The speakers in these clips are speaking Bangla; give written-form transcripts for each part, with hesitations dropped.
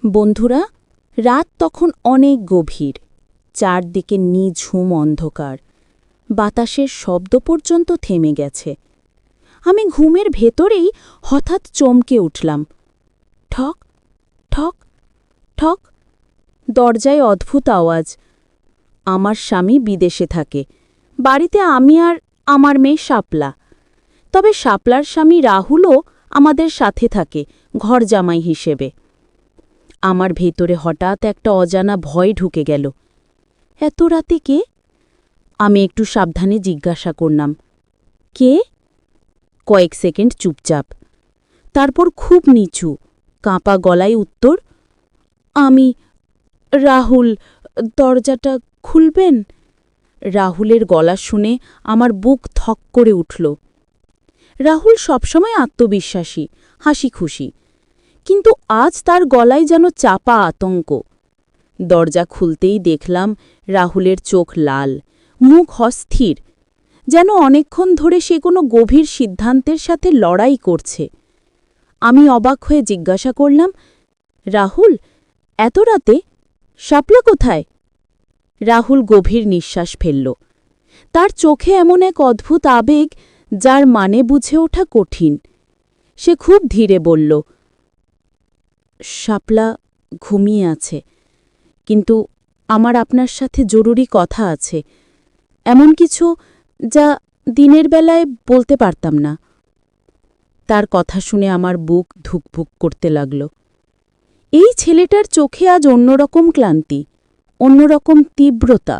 বন্ধুরা, রাত তখন অনেক গভীর, চারদিকে নিঝুম অন্ধকার, বাতাসের শব্দ পর্যন্ত থেমে গেছে। আমি ঘুমের ভেতরেই হঠাৎ চমকে উঠলাম। ঠক ঠক ঠক, দরজায় অদ্ভুত আওয়াজ। আমার স্বামী বিদেশে থাকে, বাড়িতে আমি আর আমার মেয়ে শাপলা। তবে শাপলার স্বামী রাহুলও আমাদের সাথে থাকে, ঘর জামাই হিসেবে। আমার ভেতরে হঠাৎ একটা অজানা ভয় ঢুকে গেল। এত রাতে কে? আমি একটু সাবধানে জিজ্ঞাসা করলাম, কে? কয়েক সেকেন্ড চুপচাপ, তারপর খুব নিচু কাঁপা গলায় উত্তর, আমি। রাহুল, দরজাটা খুলবেন? রাহুলের গলা শুনে আমার বুক থক করে উঠল। রাহুল সবসময় আত্মবিশ্বাসী, হাসি খুশি, কিন্তু আজ তার গলায় যেন চাপা আতঙ্ক। দরজা খুলতেই দেখলাম রাহুলের চোখ লাল, মুখ অস্থির, যেন অনেকক্ষণ ধরে সে কোনো গভীর সিদ্ধান্তের সাথে লড়াই করছে। আমি অবাক হয়ে জিজ্ঞাসা করলাম, রাহুল, এত রাতে? শাপলা কোথায়? রাহুল গভীর নিঃশ্বাস ফেলল। তার চোখে এমন এক অদ্ভুত আবেগ যার মানে বুঝে ওঠা কঠিন। সে খুব ধীরে বলল, শাপলা ঘুমিয়ে আছে, কিন্তু আমার আপনার সাথে জরুরি কথা আছে, এমন কিছু যা দিনের বেলায় বলতে পারতাম না। তার কথা শুনে আমার বুক ধুকভুক করতে লাগল। এই ছেলেটার চোখে আজ অন্যরকম ক্লান্তি, অন্যরকম তীব্রতা।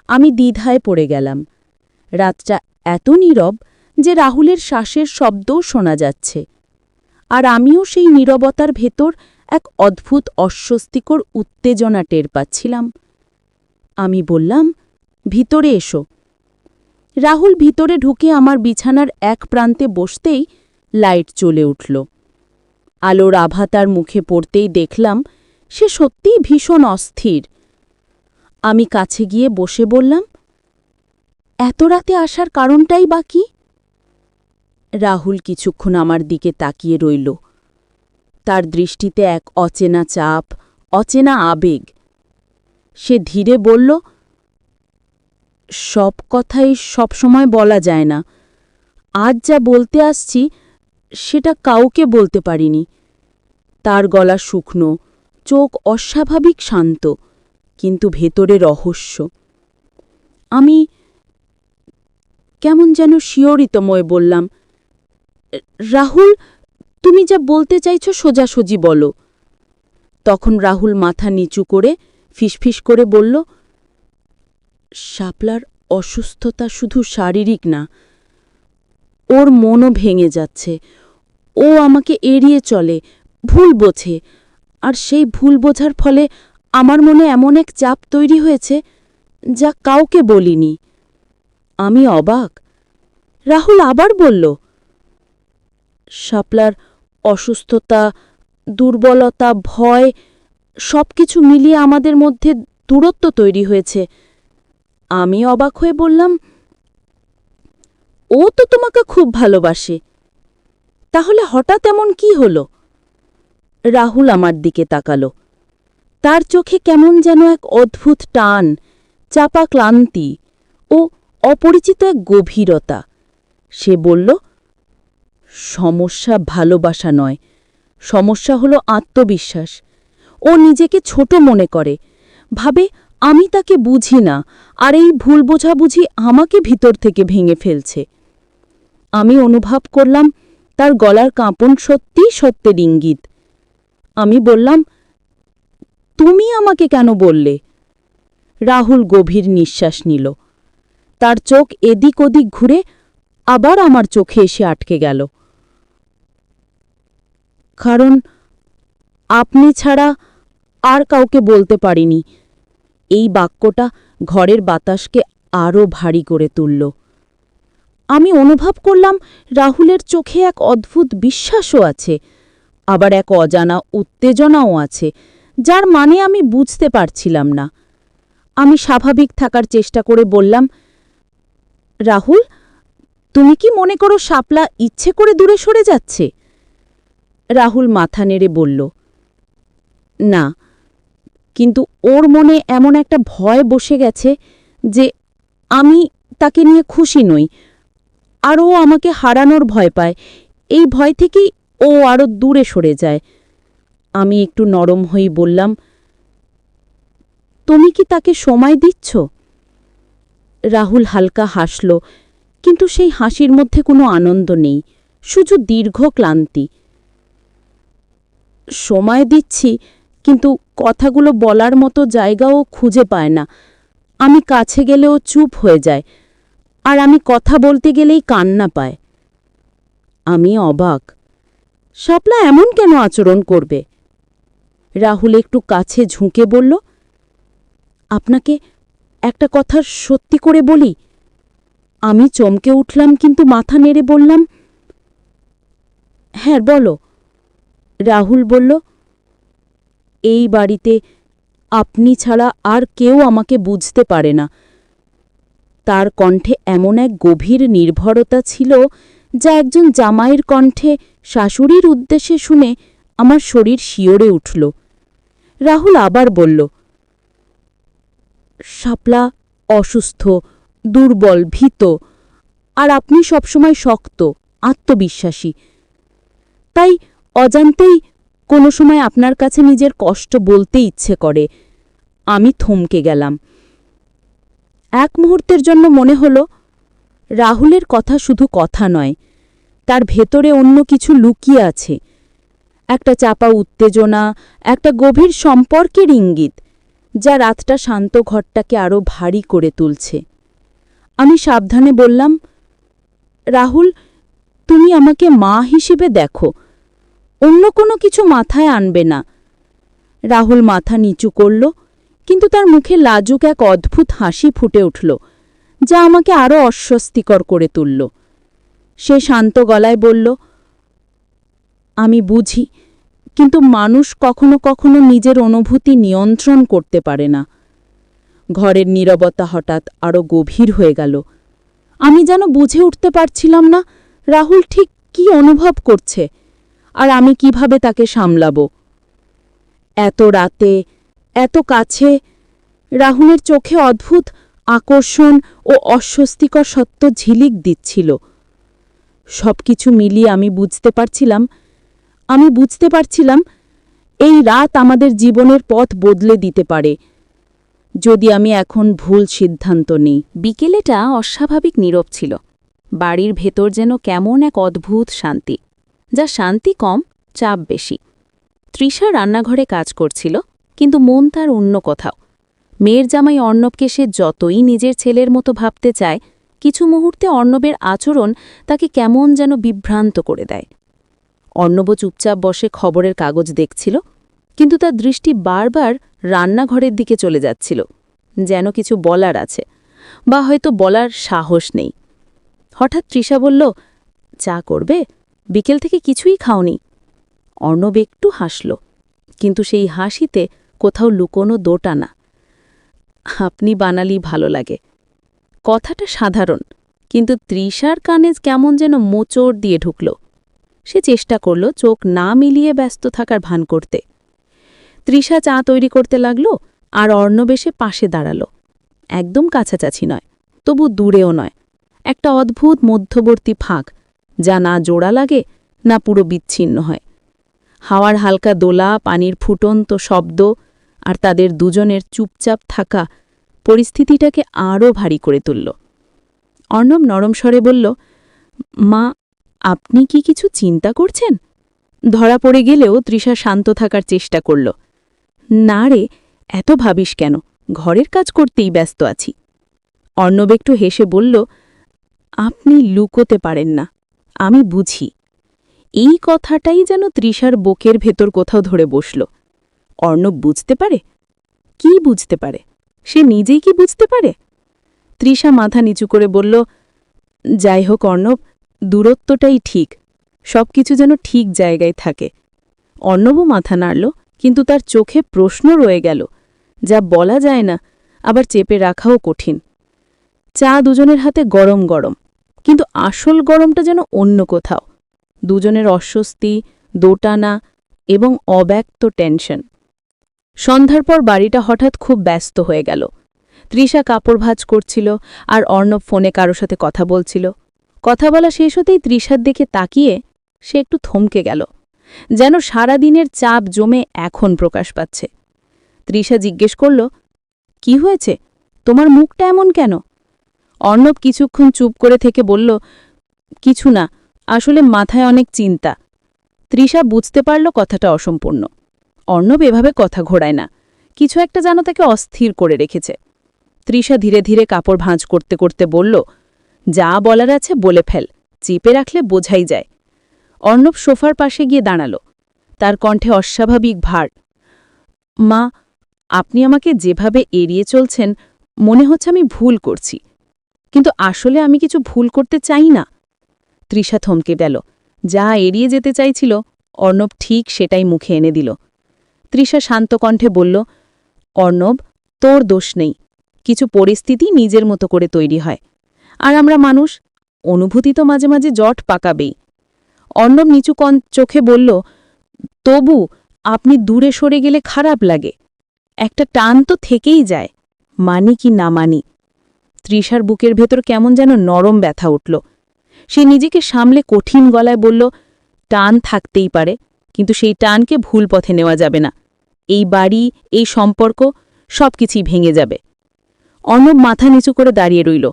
আমি দ্বিধায় পড়ে গেলাম। রাতটা এত নীরব যে রাহুলের শ্বাসের শব্দও শোনা যাচ্ছে, আর আমিও সেই নীরবতার ভেতর এক অদ্ভুত অস্বস্তিকর উত্তেজনা টের পাচ্ছিলাম। আমি বললাম, ভিতরে এসো। রাহুল ভিতরে ঢুকে আমার বিছানার এক প্রান্তে বসতেই লাইট জ্বলে উঠল। আলোর আভা তার মুখে পড়তেই দেখলাম সে সত্যিই ভীষণ অস্থির। আমি কাছে গিয়ে বসে বললাম, এত রাতে আসার কারণটাই বা কি? রাহুল কিছুক্ষণ আমার দিকে তাকিয়ে রইল। তার দৃষ্টিতে এক অচেনা চাপ, অচেনা আবেগ। সে ধীরে বলল, সব কথাই সবসময় বলা যায় না। আজ যা বলতে আসছি সেটা কাউকে বলতে পারিনি। তার গলা শুকনো, চোখ অস্বাভাবিক শান্ত, কিন্তু ভেতরে রহস্য। আমি কেমন যেন শিয়রিতময় বললাম, রাহুল, তুমি যা বলতে চাইছ সোজাসুজি বলো। তখন রাহুল মাথা নিচু করে ফিসফিস করে বলল, শাপলার অসুস্থতা শুধু শারীরিক না, ওর মনও ভেঙে যাচ্ছে। ও আমাকে এড়িয়ে চলে, ভুল বোঝে, আর সেই ভুল বোঝার ফলে আমার মনে এমন এক চাপ তৈরি হয়েছে যা কাউকে বলিনি। আমি অবাক। রাহুল আবার বলল, শাপলার অসুস্থতা, দুর্বলতা, ভয় সবকিছু মিলিয়ে আমাদের মধ্যে দূরত্ব তৈরি হয়েছে। আমি অবাক হয়ে বললাম, ও তো তোমাকে খুব ভালোবাসে, তাহলে হঠাৎ এমন কি হলো? রাহুল আমার দিকে তাকালো। তার চোখে কেমন যেন এক অদ্ভুত টান, চাপা ক্লান্তি ও অপরিচিত এক গভীরতা। সে বলল, সমস্যা ভালোবাসা নয়, সমস্যা হলো আত্মবিশ্বাস। ও নিজেকে ছোট মনে করে, ভাবে আমি তাকে বুঝি না, আর এই ভুল বোঝাবুঝি আমাকে ভিতর থেকে ভেঙে ফেলছে। আমি অনুভব করলাম তার গলার কাঁপন সত্যিই সত্যের ইঙ্গিত। আমি বললাম, তুমি আমাকে কেন বললে? রাহুল গভীর নিঃশ্বাস নিল। তার চোখ এদিক ওদিক ঘুরে আবার আমার চোখে এসে আটকে গেল। কারণ আপনি ছাড়া আর কাউকে বলতে পারিনি। এই বাক্যটা ঘরের বাতাসকে আরও ভারী করে তুলল। আমি অনুভব করলাম রাহুলের চোখে এক অদ্ভুত বিশ্বাসও আছে, আবার এক অজানা উত্তেজনাও আছে, যার মানে আমি বুঝতে পারছিলাম না। আমি স্বাভাবিক থাকার চেষ্টা করে বললাম, রাহুল, তুমি কি মনে করো শাপলা ইচ্ছে করে দূরে সরে যাচ্ছে? রাহুল মাথা নেড়ে বলল, না, কিন্তু ওর মনে এমন একটা ভয় বসে গেছে যে আমি তাকে নিয়ে খুশি নই, আর ও আমাকে হারানোর ভয় পায়। এই ভয় থেকেই ও আরও দূরে সরে যায়। আমি একটু নরম হয়ে বললাম, তুমি কি তাকে সময় দিচ্ছ? রাহুল হালকা হাসল, কিন্তু সেই হাসির মধ্যে কোনো আনন্দ নেই, শুধু দীর্ঘ ক্লান্তি। সময় দিচ্ছি, কিন্তু কথাগুলো বলার মতো জায়গাও খুঁজে পায় না। আমি কাছে গেলেও চুপ হয়ে যায়, আর আমি কথা বলতে গেলেই কান্না পায়। আমি অবাক, শাপলা এমন কেন আচরণ করবে? রাহুল একটু কাছে ঝুঁকে বলল, আপনাকে একটা কথা সত্যি করে বলি। আমি চমকে উঠলাম, কিন্তু মাথা নেড়ে বললাম, হ্যাঁ বলো। রাহুল বলল, এই বাড়িতে আপনি ছাড়া আর কেউ আমাকে বুঝতে পারে না। তার কণ্ঠে এমন এক গভীর নির্ভরতা ছিল, যা একজন জামাইয়ের কণ্ঠে শাশুড়ির উদ্দেশ্যে শুনে আমার শরীর শিওরে উঠল। রাহুল আবার বলল, শাপলা অসুস্থ, দুর্বল, ভীত, আর আপনি সবসময় শক্ত, আত্মবিশ্বাসী। তাই অজান্তেই কোনো সময় আপনার কাছে নিজের কষ্ট বলতে ইচ্ছে করে। আমি থমকে গেলাম। এক মুহূর্তের জন্য মনে হল রাহুলের কথা শুধু কথা নয়, তার ভেতরে অন্য কিছু লুকিয়ে আছে, একটা চাপা উত্তেজনা, একটা গভীর সম্পর্কের ইঙ্গিত, যা রাতটা শান্ত ঘরটাকে আরও ভারী করে তুলছে। আমি সাবধানে বললাম, রাহুল, তুমি আমাকে মা হিসেবে দেখো, অন্য কোনো কিছু মাথায় আনবে না। রাহুল মাথা নিচু করল, কিন্তু তার মুখে লাজুক এক অদ্ভুত হাসি ফুটে উঠল, যা আমাকে আরও অস্বস্তিকর করে তুলল। সে শান্ত গলায় বলল, আমি বুঝি, কিন্তু মানুষ কখনো কখনো নিজের অনুভূতি নিয়ন্ত্রণ করতে পারে না। ঘরের নীরবতা হঠাৎ আরও গভীর হয়ে গেল। আমি যেন বুঝে উঠতে পারছিলাম না রাহুল ঠিক কি অনুভব করছে, আর আমি কিভাবে তাকে সামলাব। এত রাতে, এত কাছে, রাহুলের চোখে অদ্ভুত আকর্ষণ ও অস্বস্তিকর সত্য ঝিলিক দিচ্ছিল। সবকিছু মিলিয়ে আমি বুঝতে পারছিলাম এই রাত আমাদের জীবনের পথ বদলে দিতে পারে, যদি আমি এখন ভুল সিদ্ধান্ত নিই। বিকেলেটা অস্বাভাবিক নীরব ছিল। বাড়ির ভেতর যেন কেমন এক অদ্ভুত শান্তি, যা শান্তি কম, চাপ বেশি। তৃষা রান্নাঘরে কাজ করছিল, কিন্তু মন তার অন্য কোথাও। মেয়ের জামাই অর্ণবকে সে যতই নিজের ছেলের মতো ভাবতে চায়, কিছু মুহূর্তে অর্ণবের আচরণ তাকে কেমন যেন বিভ্রান্ত করে দেয়। অর্ণব চুপচাপ বসে খবরের কাগজ দেখছিল, কিন্তু তার দৃষ্টি বারবার রান্নাঘরের দিকে চলে যাচ্ছিল, যেন কিছু বলার আছে, বা হয়তো বলার সাহস নেই। হঠাৎ তৃষা বলল, চা করবে? বিকেল থেকে কিছুই খাওনি। অর্ণব একটু হাসল, কিন্তু সেই হাসিতে কোথাও লুকোনো দোটানা। আপনি বানালি ভালো লাগে। কথাটা সাধারণ, কিন্তু তৃষার কানে কেমন যেন মোচড় দিয়ে ঢুকল। সে চেষ্টা করল চোখ না মিলিয়ে ব্যস্ত থাকার ভান করতে। তৃষা চা তৈরি করতে লাগল, আর অর্ণব এসে পাশে দাঁড়াল। একদম কাছাকাছি নয়, তবু দূরেও নয়, একটা অদ্ভুত মধ্যবর্তী ফাঁক, যা না জোড়া লাগে না পুরো বিচ্ছিন্ন হয়। হাওয়ার হালকা দোলা, পানির ফুটন্ত শব্দ, আর তাদের দুজনের চুপচাপ থাকা পরিস্থিতিটাকে আরও ভারী করে তুলল। অর্ণব নরম স্বরে বলল, মা, আপনি কি কিছু চিন্তা করছেন? ধরা পড়ে গেলেও তৃষা শান্ত থাকার চেষ্টা করল। না রে, এত ভাবিস কেন, ঘরের কাজ করতেই ব্যস্ত আছি। অর্ণব একটু হেসে বলল, আপনি লুকোতে পারেন না, আমি বুঝি। এই কথাটাই যেন তৃষার বুকের ভেতর কোথাও ধরে বসল। অর্ণব বুঝতে পারে? কি বুঝতে পারে? সে নিজেই কি বুঝতে পারে? তৃষা মাথা নিচু করে বলল, যাই হোক অর্ণব, দূরত্বটাই ঠিক, সবকিছু যেন ঠিক জায়গায় থাকে। অর্ণবও মাথা নাড়ল, কিন্তু তার চোখে প্রশ্ন রয়ে গেল, যা বলা যায় না, আবার চেপে রাখাও কঠিন। চা দুজনের হাতে গরম গরম, কিন্তু আসল গরমটা যেন অন্য কোথাও। দুজনের অস্বস্তি, দোটানা এবং অব্যক্ত টেনশন। সন্ধ্যার পর বাড়িটা হঠাৎ খুব ব্যস্ত হয়ে গেল। তৃষা কাপড় ভাঁজ করছিল আর অর্ণব ফোনে কারো সাথে কথা বলছিল। কথা বলা শেষ হতেই তৃষার দিকে তাকিয়ে সে একটু থমকে গেল, যেন সারা দিনের চাপ জমে এখন প্রকাশ পাচ্ছে। তৃষা জিজ্ঞেস করল, কি হয়েছে, তোমার মুখটা এমন কেন? অর্ণব কিছুক্ষণ চুপ করে থেকে বলল, কিছু না, আসলে মাথায় অনেক চিন্তা। তৃষা বুঝতে পারল কথাটা অসম্পূর্ণ। অর্ণব এভাবে কথা ঘোরায় না, কিছু একটা যেন তাকে অস্থির করে রেখেছে। তৃষা ধীরে ধীরে কাপড় ভাঁজ করতে করতে বলল, যা বলার আছে বলে ফেল, চেপে রাখলে বোঝাই যায়। অর্ণব সোফার পাশে গিয়ে দাঁড়াল, তার কণ্ঠে অস্বাভাবিক ভার। মা, আপনি আমাকে যেভাবে এড়িয়ে চলছেন মনে হচ্ছে আমি ভুল করছি, কিন্তু আসলে আমি কিছু ভুল করতে চাই না। তৃষা থমকে গেল। যা এড়িয়ে যেতে চাইছিল অর্ণব ঠিক সেটাই মুখে এনে দিল। তৃষা শান্ত কণ্ঠে বলল, অর্ণব, তোর দোষ নেই, কিছু পরিস্থিতি নিজের মতো করে তৈরি হয়, আর আমরা মানুষ, অনুভূতি তো মাঝে মাঝে জট পাকাবেই। অর্ণব নিচু চোখে বলল, তবু আপনি দূরে সরে গেলে খারাপ লাগে, একটা টান তো থেকেই যায়, মানি কি না মানি। তৃষার বুকের ভেতর কেমন যেন নরম ব্যথা উঠল। সে নিজেকে সামলে কঠিন গলায় বলল, টান থাকতেই পারে, কিন্তু সেই টানকে ভুল পথে নেওয়া যাবে না। এই বাড়ি, এই সম্পর্ক, সবকিছুই ভেঙে যাবে। অর্ণব মাথা নিচু করে দাঁড়িয়ে রইল,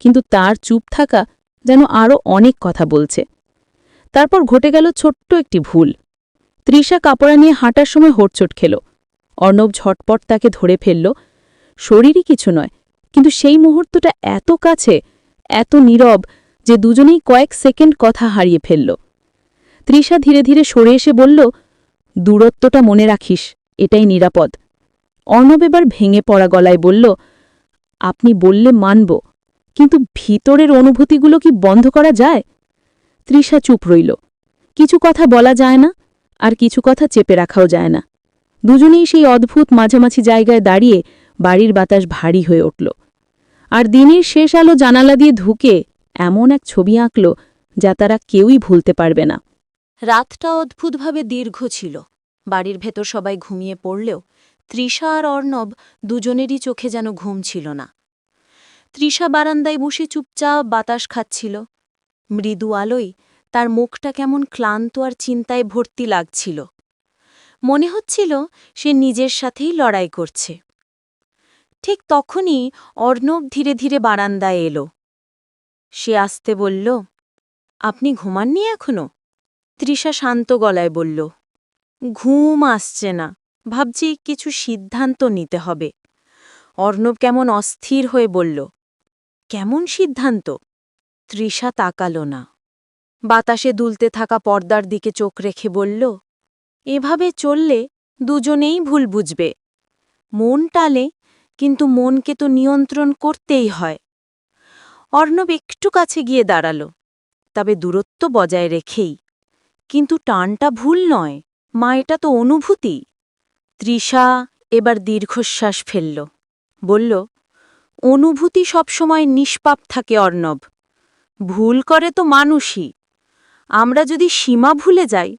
কিন্তু তার চুপ থাকা যেন আরও অনেক কথা বলছে। তারপর ঘটে গেল ছোট্ট একটি ভুল। তৃষা কাপড়া নিয়ে হাঁটার সময় হোঁচট খেল। অর্ণব ঝটপট তাকে ধরে ফেলল। শরীরই কিছু নয়, কিন্তু সেই মুহূর্তটা এত কাছে, এত নীরব যে দুজনেই কয়েক সেকেন্ড কথা হারিয়ে ফেলল। তৃষা ধীরে ধীরে সরে এসে বলল, দূরত্বটা মনে রাখিস, এটাই নিরাপদ। অর্ণব এবার ভেঙে পড়া গলায় বলল, আপনি বললে মানব, কিন্তু ভিতরের অনুভূতিগুলো কি বন্ধ করা যায়? তৃষা চুপ রইল। কিছু কথা বলা যায় না, আর কিছু কথা চেপে রাখাও যায় না। দুজনেই সেই অদ্ভুত মাঝামাঝি জায়গায় দাঁড়িয়ে বাড়ির বাতাস ভারী হয়ে উঠল। আর দিনের শেষ আলো জানালা দিয়ে ঢুকে এমন এক ছবি আঁকল যা তারা কেউই ভুলতে পারবে না। রাতটা অদ্ভুতভাবে দীর্ঘ ছিল। বাড়ির ভেতর সবাই ঘুমিয়ে পড়লেও তৃষা আর অর্ণব দুজনেরই চোখে যেন ঘুম ছিল না। তৃষা বারান্দায় বসে চুপচাপ বাতাস খাচ্ছিল। মৃদু আলোয় তার মুখটা কেমন ক্লান্ত আর চিন্তায় ভর্তি লাগছিল। মনে হচ্ছিল সে নিজের সাথেই লড়াই করছে। ঠিক তখনই অর্ণব ধীরে ধীরে বারান্দায় এলো। সে আস্তে বলল, আপনি ঘুমাননি এখনো? তৃষা শান্ত গলায় বলল, ঘুম আসছে না, ভাবছি কিছু সিদ্ধান্ত নিতে হবে। অর্ণব কেমন অস্থির হয়ে বলল, কেমন সিদ্ধান্ত? তৃষা তাকাল না। বাতাসে দুলতে থাকা পর্দার দিকে চোখ রেখে বলল, এভাবে চললে দুজনেই ভুল বুঝবে। মন টালে, কিন্তু মনকে তো নিয়ন্ত্রণ করতেই হয়। অর্ণব একটু কাছে গিয়ে দাঁড়াল, তবে দূরত্ব বজায় রেখেই। কিন্তু টানটা ভুল নয়, মা, এটা তো অনুভূতি। তৃষা এবার দীর্ঘশ্বাস ফেলল, বলল, অনুভূতি সবসময় নিষ্পাপ থাকে অর্ণব, ভুল করে তো মানুষই। আমরা যদি সীমা ভুলে যাই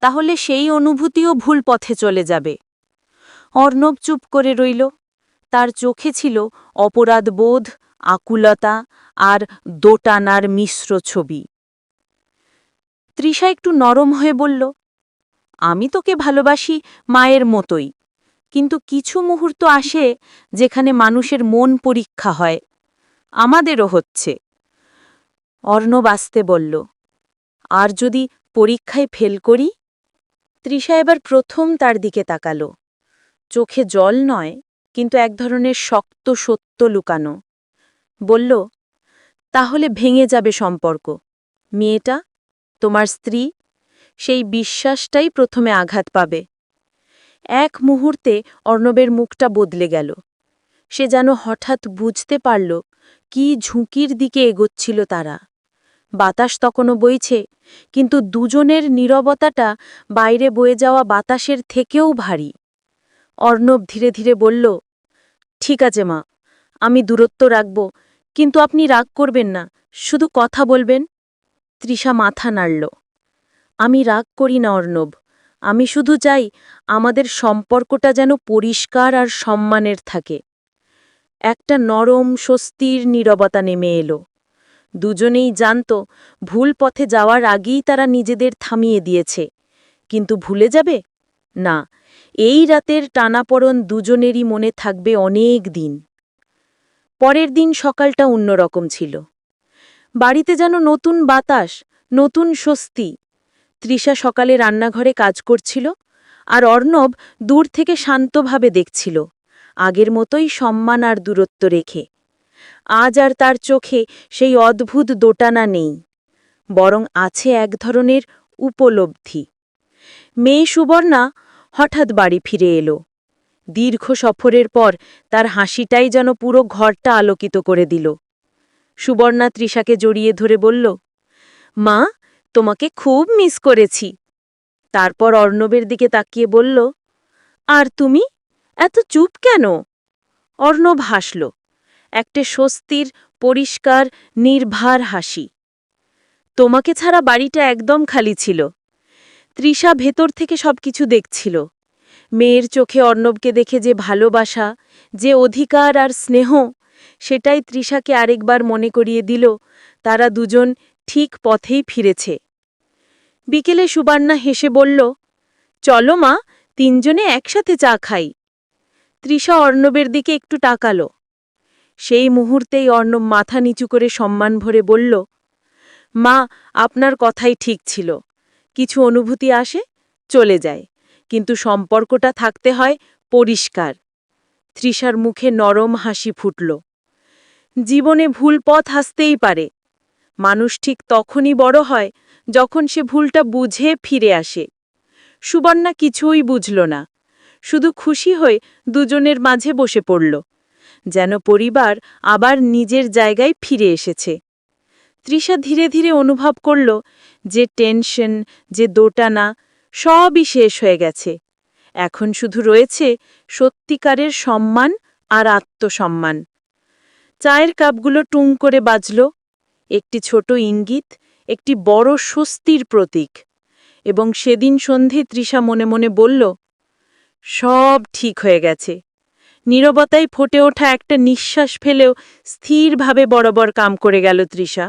তাহলে সেই অনুভূতিও ভুল পথে চলে যাবে। অর্ণব চুপ করে রইল। তার চোখে ছিল অপরাধবোধ, আকুলতা আর দোটানার মিশ্র ছবি। তৃষা একটু নরম হয়ে বলল, আমি তোকে ভালোবাসি মায়ের মতোই, কিন্তু কিছু মুহূর্ত আসে যেখানে মানুষের মন পরীক্ষা হয়। আমাদেরও হচ্ছে। অর্ণব আস্তে বলল, আর যদি পরীক্ষায় ফেল করি? তৃষা এবার প্রথম তার দিকে তাকাল। চোখে জল নয়, কিন্তু এক ধরনের শক্ত সত্য লুকানো। বলল, তাহলে ভেঙে যাবে সম্পর্ক। মেয়েটা, তোমার স্ত্রী, সেই বিশ্বাসটাই প্রথমে আঘাত পাবে। এক মুহূর্তে অর্ণবের মুখটা বদলে গেল। সে যেন হঠাৎ বুঝতে পারল কি ঝুঁকির দিকে এগোচ্ছিল তারা। বাতাস তখনও বইছে, কিন্তু দুজনের নীরবতাটা বাইরে বয়ে যাওয়া বাতাসের থেকেও ভারী। অর্ণব ধীরে ধীরে বলল, ঠিক আছে মা, আমি দূরত্ব রাখব, কিন্তু আপনি রাগ করবেন না, শুধু কথা বলবেন। তৃষা মাথা নাড়ল। আমি রাগ করি না অর্ণব, আমি শুধু চাই আমাদের সম্পর্কটা যেন পরিষ্কার আর সম্মানের থাকে। একটা নরম স্বস্তির নীরবতা নেমে এলো। দুজনেই জানত ভুল পথে যাওয়ার আগেই তারা নিজেদের থামিয়ে দিয়েছে। কিন্তু ভুলে যাবে? না, এই রাতের টানাপড়ন দুজনেরই মনে থাকবে অনেক দিন। পরের দিন সকালটা অন্যরকম ছিল। বাড়িতে যেন নতুন বাতাস, নতুন স্বস্তি। তৃষা সকালে রান্নাঘরে কাজ করছিল, আর অর্ণব দূর থেকে শান্তভাবে দেখছিল, আগের মতোই সম্মান আর দূরত্ব রেখে। আজ আর তার চোখে সেই অদ্ভুত দোটানা নেই, বরং আছে এক ধরনের উপলব্ধি। মেয়ে সুবর্ণা হঠাৎ বাড়ি ফিরে এলো। দীর্ঘ সফরের পর তার হাসিটাই যেন পুরো ঘরটা আলোকিত করে দিল। সুবর্ণা তৃষাকে জড়িয়ে ধরে বলল, মা, তোমাকে খুব মিস করেছি। তারপর অর্ণবের দিকে তাকিয়ে বলল, আর তুমি এত চুপ কেন? অর্ণব হাসল, একটা স্বস্তির, পরিষ্কার, নির্ভার হাসি। তোমাকে ছাড়া বাড়িটা একদম খালি ছিল। তৃষা ভেতর থেকে সবকিছু দেখছিল। মেয়ের চোখে অর্ণবকে দেখে যে ভালোবাসা, যে অধিকার আর স্নেহ, সেটাই তৃষাকে আরেকবার মনে করিয়ে দিল তারা দুজন ঠিক পথেই ফিরেছে। বিকেলে সুবর্ণা হেসে বলল, চলো মা, তিনজনে একসাথে চা খাই। তৃষা অর্ণবের দিকে একটু তাকালো। সেই মুহূর্তেই অর্ণব মাথা নিচু করে সম্মান ভরে বলল, মা, আপনার কথাই ঠিক ছিল। কিছু অনুভূতি আসে, চলে যায়, কিন্তু সম্পর্কটা থাকতে হয় পরিষ্কার। তৃষার মুখে নরম হাসি ফুটল। জীবনে ভুল পথ আসতেই পারে। মানুষ ঠিক তখনই বড় হয় যখন সে ভুলটা বুঝে ফিরে আসে। সুবর্ণা কিছুই বুঝল না, শুধু খুশি হয়ে দুজনের মাঝে বসে পড়ল, যেন পরিবার আবার নিজের জায়গায় ফিরে এসেছে। তৃষা ধীরে ধীরে অনুভব করল যে টেনশন, যে দোটানা, সবই শেষ হয়ে গেছে। এখন শুধু রয়েছে সত্যিকারের সম্মান আর আত্মসম্মান। চায়ের কাপগুলো টুং করে বাজল, একটি ছোট ইঙ্গিত, একটি বড় স্বস্তির প্রতীক। এবং সেদিন সন্ধে তৃষা মনে মনে বলল, সব ঠিক হয়ে গেছে। নীরবতায় ফুটে ওঠা একটা নিঃশ্বাস ফেলেও স্থিরভাবে বরাবর কাম করে গেল তৃষা।